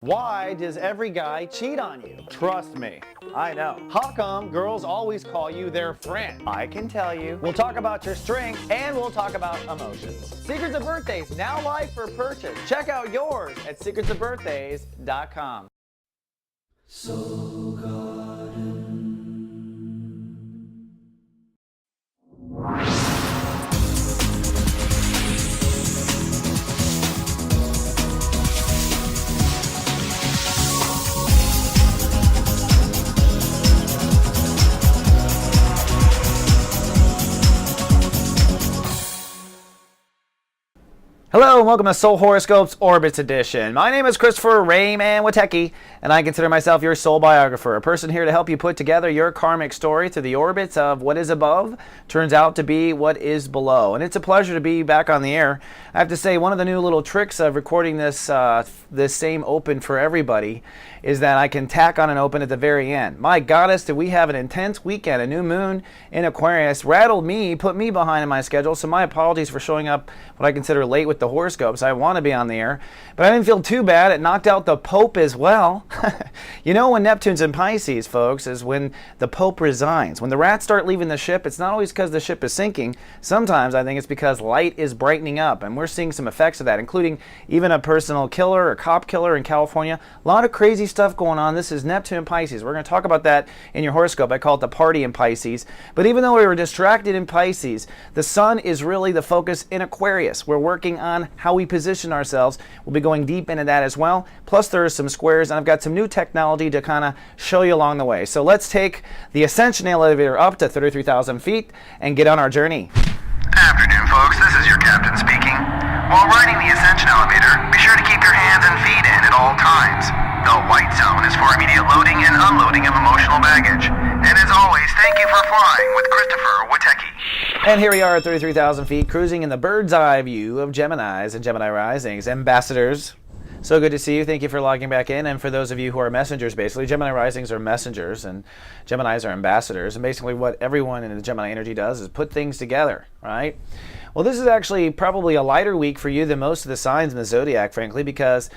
Why does every guy cheat on you? Trust me, I know. How come girls always call you their friend? I can tell you. We'll talk about your strengths and we'll talk about emotions. Secrets of Birthdays, now live for purchase. Check out yours at secretsofbirthdays.com. Hello and welcome to Soul Horoscopes Orbits Edition. My name is Christopher Rayman Witecki, and I consider myself your soul biographer, a person here to help you put together your karmic story through the orbits of what is above turns out to be what is below. And it's a pleasure to be back on the air. I have to say, one of the new little tricks of recording this same open for everybody is that I can tack on an open at the very end. My goddess, did we have an intense weekend. A new moon in Aquarius rattled me, put me behind in my schedule, so my apologies for showing up what I consider late with the horoscopes. I want to be on the air, but I didn't feel too bad. It knocked out the Pope as well. You know, when Neptune's in Pisces, folks, is when the Pope resigns. When the rats start leaving the ship, it's not always because the ship is sinking. Sometimes I think it's because light is brightening up, and we're seeing some effects of that, including even a personal killer or cop killer in California. A lot of crazy stuff going on. This is Neptune in Pisces. We're going to talk about that in your horoscope. I call it the party in Pisces. But even though we were distracted in Pisces, the sun is really the focus in Aquarius. We're working on how we position ourselves. We'll be going deep into that as well. Plus there are some squares, and I've got some new technology to kind of show you along the way. So let's take the Ascension elevator up to 33,000 feet and get on our journey. Afternoon, folks. This is your captain speaking. While riding the Ascension elevator, be sure to keep your hands and feet in at all times. The white zone is for immediate loading and unloading of emotional baggage. And as always, thank you for flying with Christopher Witecki. And here we are at 33,000 feet, cruising in the bird's eye view of Geminis and Gemini risings. Ambassadors, so good to see you. Thank you for logging back in. And for those of you who are messengers, basically, Gemini risings are messengers and Geminis are ambassadors. And basically what everyone in the Gemini energy does is put things together, right? Well, this is actually probably a lighter week for you than most of the signs in the zodiac, frankly, because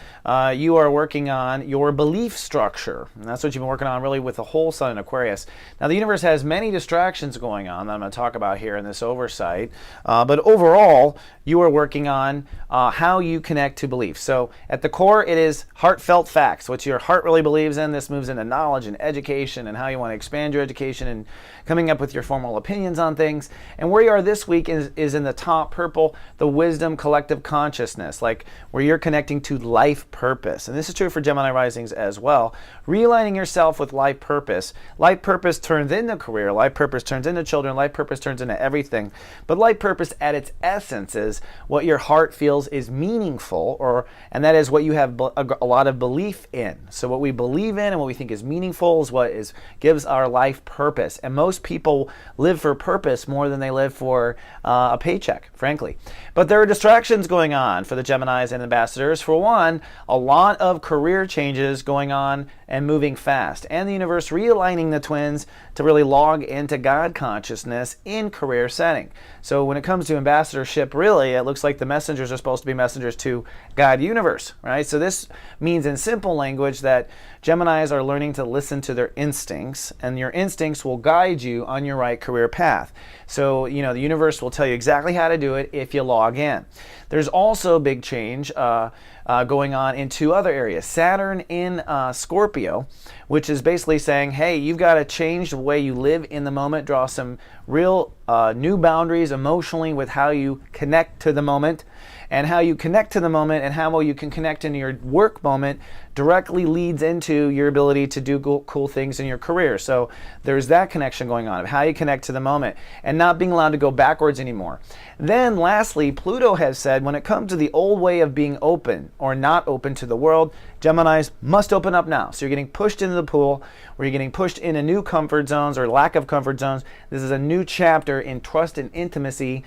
you are working on your belief structure. And that's what you've been working on really with the whole sun in Aquarius. Now, the universe has many distractions going on that I'm going to talk about here in this oversight. But overall, you are working on how you connect to belief. So at the core, it is heartfelt facts. What your heart really believes in. This moves into knowledge and education and how you want to expand your education and coming up with your formal opinions on things. And where you are this week is in the top purple, the wisdom collective consciousness, like where you're connecting to life purpose. And this is true for Gemini risings as well. Realigning yourself with life purpose. Life purpose turns into career. Life purpose turns into children. Life purpose turns into everything. But life purpose at its essence is what your heart feels is meaningful, and that is what you have a lot of belief in. So what we believe in and what we think is meaningful is what gives our life purpose. And most people live for purpose more than they live for a paycheck, frankly. But there are distractions going on for the Geminis and ambassadors. For one, a lot of career changes going on and moving fast. And the universe realigning the twins to really log into God consciousness in career setting. So when it comes to ambassadorship, really, it looks like the messengers are supposed to be messengers to God universe, right? So this means in simple language that Geminis are learning to listen to their instincts, and your instincts will guide you on your right career path. So, you know, the universe will tell you exactly how to do it if you log in. There's also a big change going on in two other areas. Saturn in Scorpio, which is basically saying, hey, you've got to change the way you live in the moment, draw some real new boundaries emotionally with how you connect to the moment. And how you connect to the moment and how well you can connect in your work moment directly leads into your ability to do cool things in your career. So there's that connection going on of how you connect to the moment and not being allowed to go backwards anymore. Then lastly, Pluto has said when it comes to the old way of being open or not open to the world, Geminis must open up now. So you're getting pushed into the pool, or you're getting pushed into new comfort zones or lack of comfort zones. This is a new chapter in trust and intimacy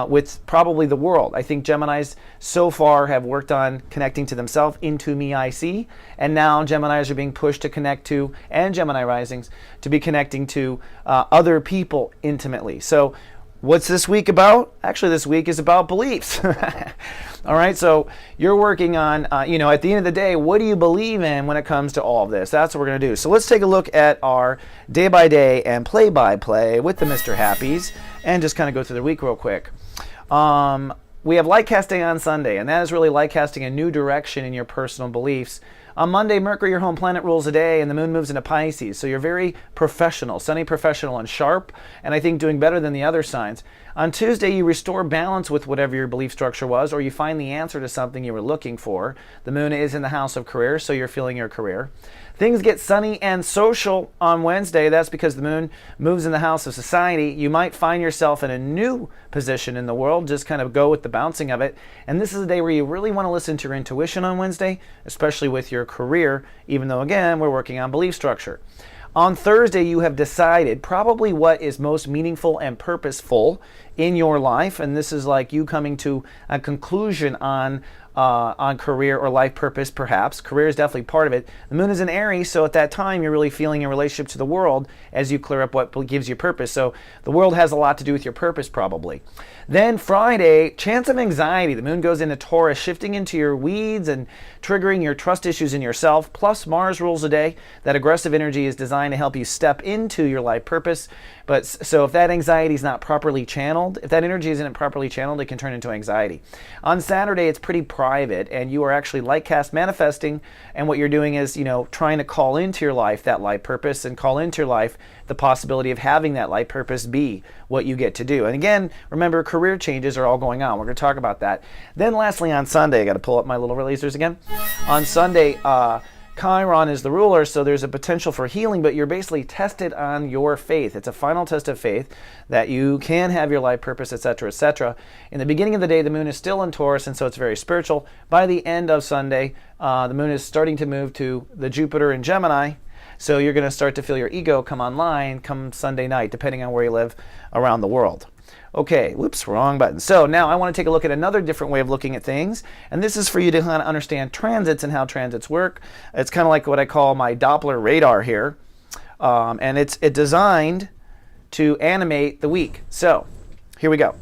with probably the world. I think Geminis so far have worked on connecting to themselves, into me I see, and now Geminis are being pushed to connect to, and Gemini risings, to be connecting to other people intimately. So What's this week about? Actually, this week is about beliefs. All right, so you're working on, at the end of the day, what do you believe in when it comes to all of this? That's what we're going to do. So let's take a look at our day by day and play by play with the Mr. Happies and just kind of go through the week real quick. We have light casting on Sunday, and that is really light casting a new direction in your personal beliefs. On Monday, Mercury, your home planet, rules the day, and the moon moves into Pisces. So you're very professional, semi-professional and sharp, and I think doing better than the other signs. On Tuesday, you restore balance with whatever your belief structure was, or you find the answer to something you were looking for. The moon is in the house of career, so you're feeling your career. Things get sunny and social on Wednesday. That's because the moon moves in the house of society. You might find yourself in a new position in the world. Just kind of go with the bouncing of it. And this is a day where you really want to listen to your intuition on Wednesday, especially with your career, even though, again, we're working on belief structure. On Thursday, you have decided probably what is most meaningful and purposeful in your life. And this is like you coming to a conclusion on career or life purpose, perhaps. Career is definitely part of it. The moon is in Aries, so at that time you're really feeling in relationship to the world as you clear up what gives you purpose. So the world has a lot to do with your purpose, probably. Then Friday, chance of anxiety. The moon goes into Taurus, shifting into your weeds and triggering your trust issues in yourself. Plus Mars rules the day. That aggressive energy is designed to help you step into your life purpose. But so if that anxiety is not properly channeled, if that energy isn't properly channeled, it can turn into anxiety. On Saturday, it's pretty private, and you are actually light cast manifesting, and what you're doing is, trying to call into your life that life purpose and call into your life the possibility of having that life purpose be what you get to do. And again, remember, career changes are all going on. We're going to talk about that. Then lastly, on Sunday, I got to pull up my little lasers again. On Sunday, Chiron is the ruler, so there's a potential for healing, but you're basically tested on your faith. It's a final test of faith that you can have your life purpose, etc., etc. In the beginning of the day, the moon is still in Taurus, and so it's very spiritual. By the end of Sunday, the moon is starting to move to the Jupiter in Gemini, so you're going to start to feel your ego come online come Sunday night, depending on where you live around the world. Okay, whoops, wrong button. So now I want to take a look at another different way of looking at things, and this is for you to kind of understand transits and how transits work. It's kind of like what I call my Doppler radar here, and it's designed to animate the week. So here we go.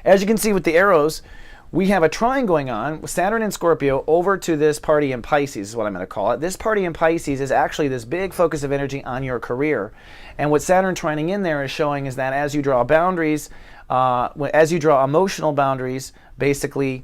As you can see with the arrows, we have a trine going on with Saturn and Scorpio over to this party in Pisces is what I'm going to call it. This party in Pisces is actually this big focus of energy on your career. And what Saturn trining in there is showing is that as you draw boundaries, as you draw emotional boundaries, basically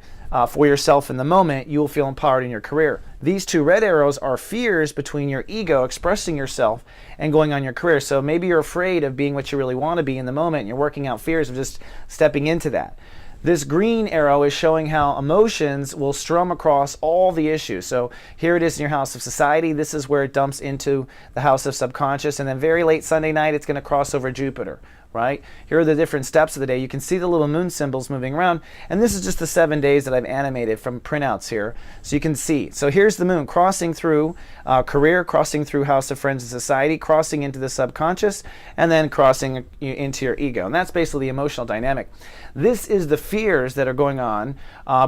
for yourself in the moment, you will feel empowered in your career. These two red arrows are fears between your ego expressing yourself and going on your career. So maybe you're afraid of being what you really want to be in the moment, and you're working out fears of just stepping into that. This green arrow is showing how emotions will strum across all the issues. So here it is in your house of society. This is where it dumps into the house of subconscious. And then very late Sunday night, it's going to cross over Jupiter, right? Here are the different steps of the day. You can see the little moon symbols moving around. And this is just the 7 days that I've animated from printouts here. So you can see. So here's the moon crossing through career, crossing through house of friends and society, crossing into the subconscious, and then crossing into your ego. And that's basically the emotional dynamic. This is the fears that are going on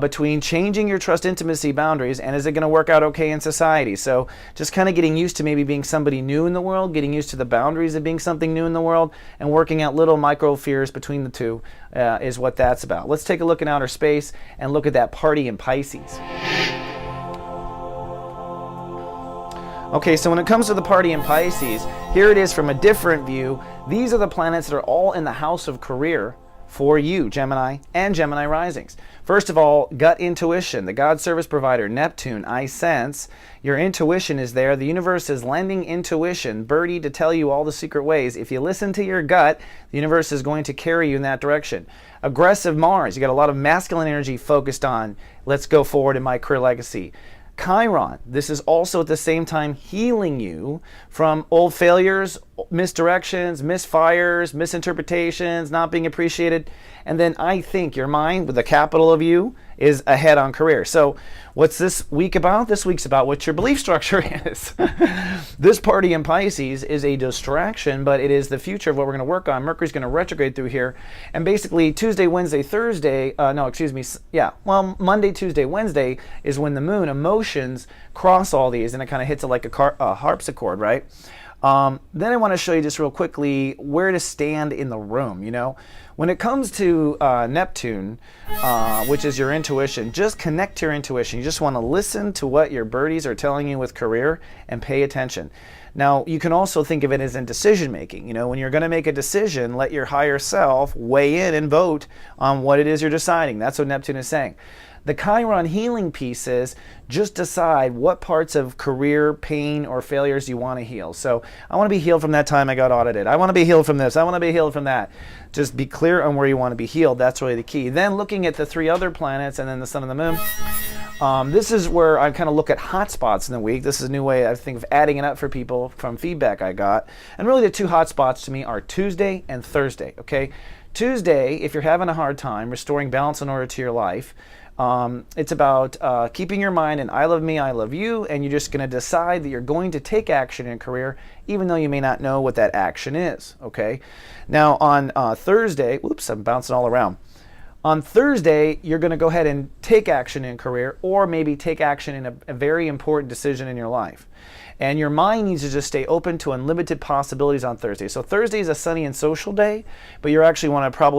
between changing your trust intimacy boundaries and is it going to work out okay in society. So just kind of getting used to maybe being somebody new in the world, getting used to the boundaries of being something new in the world, and working out little micro fears between the two is what that's about. Let's take a look in outer space and look at that party in Pisces. Okay, so when it comes to the party in Pisces, here it is from a different view. These are the planets that are all in the house of career for you, Gemini and Gemini risings. First of all, gut intuition, the God service provider, Neptune, I sense. Your intuition is there. The universe is lending intuition, Birdie, to tell you all the secret ways. If you listen to your gut, the universe is going to carry you in that direction. Aggressive Mars, you got a lot of masculine energy focused on, let's go forward in my career legacy. Chiron, this is also at the same time healing you from old failures, misdirections, misfires, misinterpretations, not being appreciated. And then I think your mind, with the capital of you, is ahead on career. So what's this week about? This week's about what your belief structure is. This party in Pisces is a distraction, but it is the future of what we're going to work on. Mercury's going to retrograde through here. And basically Tuesday, Wednesday, Thursday, Monday, Tuesday, Wednesday is when the moon emotions cross all these, and it kind of hits it like a harpsichord, right? Then I want to show you just real quickly where to stand in the room. When it comes to Neptune, which is your intuition, just connect to your intuition. You just want to listen to what your birdies are telling you with career and pay attention. Now, you can also think of it as in decision making. When you're going to make a decision, let your higher self weigh in and vote on what it is you're deciding. That's what Neptune is saying. The Chiron healing piece is just decide what parts of career, pain, or failures you want to heal. So I want to be healed from that time I got audited. I want to be healed from this. I want to be healed from that. Just be clear on where you want to be healed. That's really the key. Then looking at the 3 other planets and then the sun and the moon, this is where I kind of look at hotspots in the week. This is a new way I think of adding it up for people from feedback I got. And really the 2 hotspots to me are Tuesday and Thursday. Okay, Tuesday, if you're having a hard time restoring balance and order to your life, it's about keeping your mind in I love me, I love you, and you're just going to decide that you're going to take action in career, even though you may not know what that action is. Okay. Now on Thursday, whoops, I'm bouncing all around. On Thursday, you're going to go ahead and take action in career, or maybe take action in a very important decision in your life. And your mind needs to just stay open to unlimited possibilities on Thursday. So Thursday is a sunny and social day, but you're actually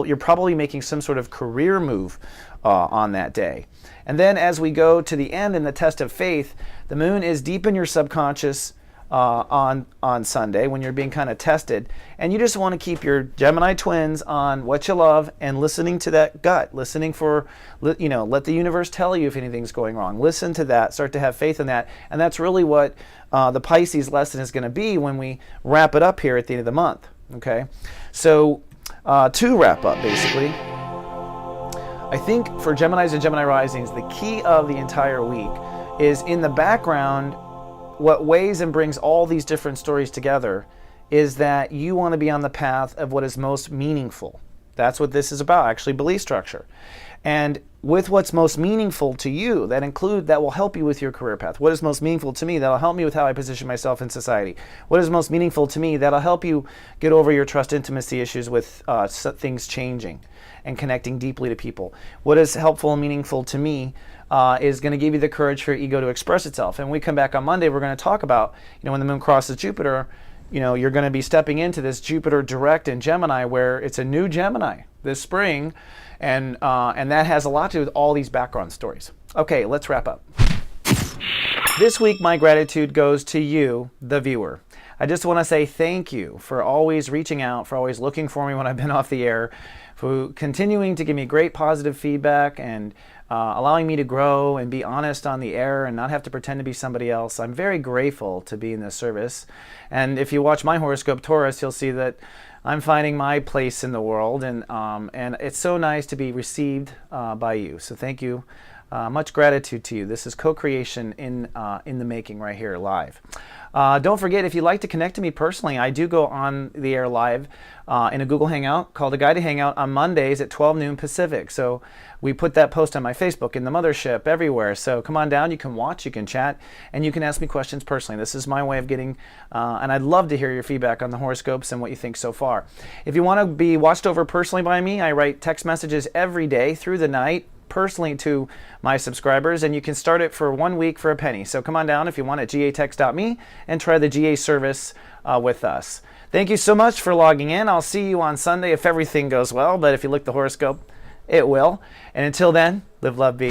you're probably making some sort of career move on that day. And then as we go to the end in the test of faith, the moon is deep in your subconscious on Sunday when you're being kind of tested, and you just want to keep your Gemini twins on what you love and listening to that gut, listening for, let the universe tell you if anything's going wrong. Listen to that, start to have faith in that, and that's really what the Pisces lesson is going to be when we wrap it up here at the end of the month. Okay, so to wrap up, basically, I think for Geminis and Gemini risings, the key of the entire week is in the background. What weighs and brings all these different stories together is that you want to be on the path of what is most meaningful. That's what this is about, actually, belief structure. And with what's most meaningful to you, that will help you with your career path. What is most meaningful to me, that'll help me with how I position myself in society. What is most meaningful to me, that'll help you get over your trust intimacy issues with things changing and connecting deeply to people. What is helpful and meaningful to me is going to give you the courage for your ego to express itself. And when we come back on Monday, we're going to talk about, when the moon crosses Jupiter, you're going to be stepping into this Jupiter direct in Gemini, where it's a new Gemini this spring, and that has a lot to do with all these background stories. Okay, let's wrap up. This week, my gratitude goes to you, the viewer. I just want to say thank you for always reaching out, for always looking for me when I've been off the air, for continuing to give me great positive feedback and allowing me to grow and be honest on the air and not have to pretend to be somebody else. I'm very grateful to be in this service. And if you watch my horoscope, Taurus, you'll see that I'm finding my place in the world, and it's so nice to be received by you. So thank you. Much gratitude to you. This is co-creation in the making right here live. Don't forget, if you'd like to connect to me personally, I do go on the air live in a Google Hangout called A Guide to Hangout on Mondays at 12 noon Pacific. So we put that post on my Facebook, in the mothership, everywhere. So come on down, you can watch, you can chat, and you can ask me questions personally. This is my way of getting, and I'd love to hear your feedback on the horoscopes and what you think so far. If you want to be watched over personally by me, I write text messages every day through the night, personally to my subscribers, and you can start it for 1 week for a penny. So come on down if you want at gatext.me and try the GA service with us. Thank you so much for logging in. I'll see you on Sunday if everything goes well, but if you look at the horoscope, it will. And until then, live, love, be.